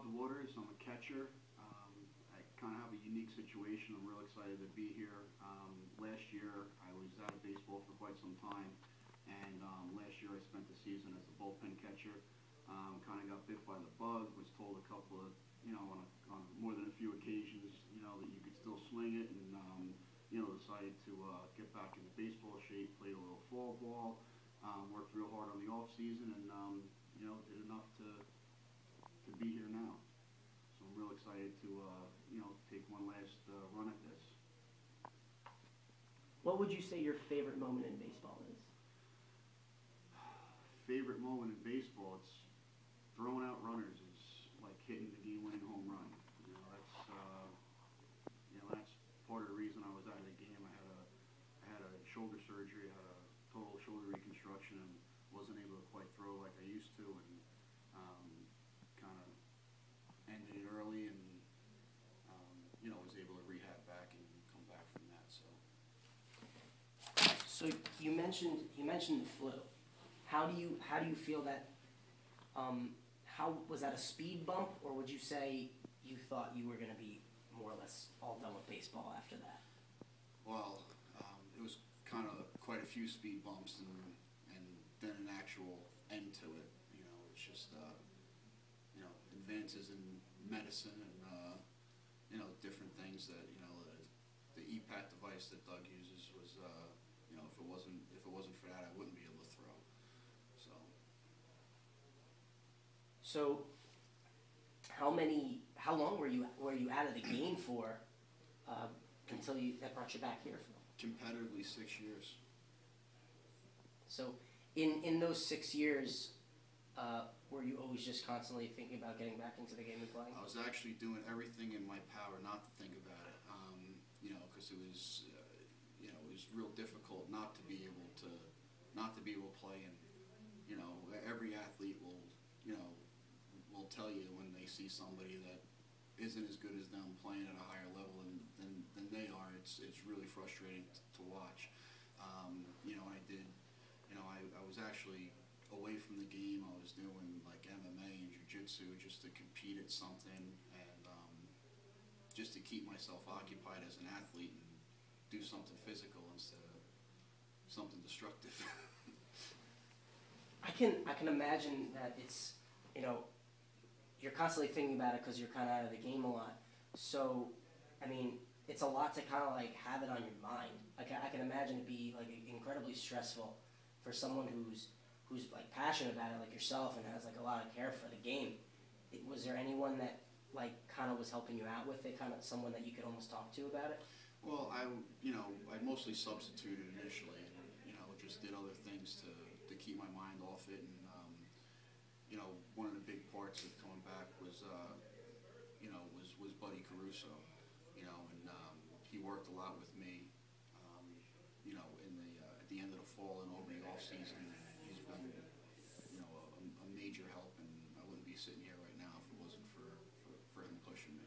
the Waters. I'm a catcher. I kind of have a unique situation. I'm real excited to be here. Last year, I was out of baseball for quite some time, and last year I spent the season as a bullpen catcher. Kind of got bit by the bug. Was told a couple of, on more than a few occasions, that you could still swing it, and decided to get back into baseball shape. Played a little fall ball. Worked real hard on the off season, and did enough to be here now. So I'm real excited to take one last run at this. What would you say your favorite moment in baseball is? Favorite moment in baseball, it's throwing out runners. Is like hitting the game-winning home run. That's part of the reason I was out of the game. I had a shoulder surgery. I had a total shoulder reconstruction and wasn't able to quite throw like I used to, and kind of ended it early, and was able to rehab back and come back from that. So you mentioned the flu. How do you feel that? How was that a speed bump, or would you say you thought you were going to be more or less all done with baseball after that? Well, it was kind of quite a few speed bumps, and then an actual end to it. It's just advances in medicine and different things that the EPAT device that Doug uses was if it wasn't for that, I wouldn't be able to throw. So how long were you out of the game for until that brought you back here? Competitively 6 years. So in those 6 years, were you always just constantly thinking about getting back into the game and playing? I was actually doing everything in my power not to think about it, because it was real difficult not to be able to play, and every athlete will tell you when they see somebody that isn't as good as them playing at a higher level than they are. It's really frustrating to watch. I was actually away from the game. I was doing like MMA and jiu-jitsu just to compete at something, and just to keep myself occupied as an athlete and do something physical instead of something destructive. I can imagine that it's, you're constantly thinking about it because you're kind of out of the game a lot. So, I mean, it's a lot to kind of like have it on your mind. I can imagine it be like incredibly stressful for someone who's like passionate about it like yourself and has like a lot of care for the game. Was there anyone that like kind of was helping you out with it, kind of someone that you could almost talk to about it? Well, I mostly substituted initially, and just did other things to keep my mind off it, and one of the big parts of coming back was Buddy Caruso, and he worked a lot with me, at the end of the fall and over the off season. He's been a major help, and I wouldn't be sitting here right now if it wasn't for him pushing me.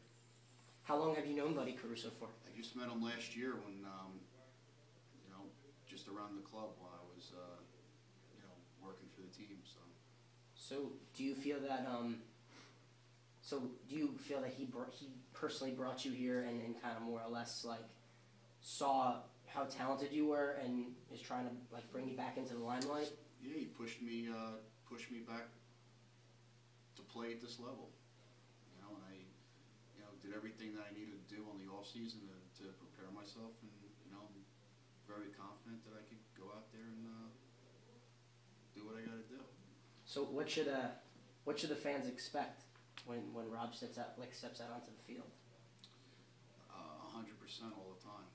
How long have you known Buddy Caruso for? I just met him last year when just around the club while I was working for the team. So do you feel that he personally brought you here and kind of more or less like saw how talented you were and is trying to like bring you back into the limelight? Yeah, he pushed me back to play at this level. And I did everything that I needed to do on the off season to prepare myself, and I'm very confident that I could go out there and do what I got to do. So what should the fans expect when Rob steps out onto the field? 100% all the time.